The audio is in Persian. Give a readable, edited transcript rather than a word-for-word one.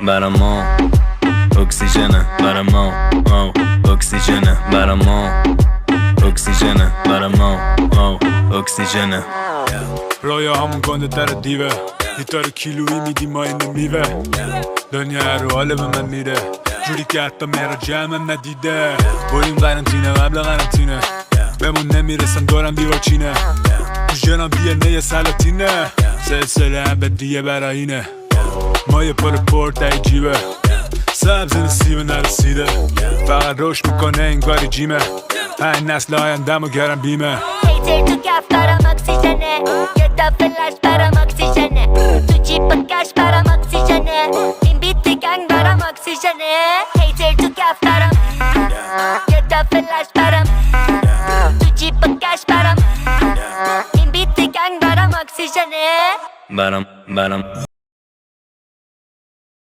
برامو اکسیژنه، برامو اکسیژنه، برامو اکسیژنه، برامو اکسیژنه. رویا همون گنده در دیوه، گیتار کیلویی میدی ما اینو میوه. دنیا رو حاله به من میره جوری که حتی میرا جمعم ندیده. بریم قرنطینه قبل قرنطینه، بمون نمیرسم دورم دیوار چینه. تو جنم DNA سلاطینه، سلسله ابدیه براینه. ما یه پر تایی جیبه، سبز نسیبه نرسیده. فقط روش میکنه انگاری جیمه، این نسل آیندم و گرم بیمه. هیتر تو کف برام اکسیژنه، یه تا فلش برام اکسیژنه. تو جیب کش برام اکسیژنه، این بیت گنگ برام اکسیژنه. هیتر تو کف برام، یه تا فلش برام. تو جیب کش برام، این بیت گنگ برام اکسیژنه. برام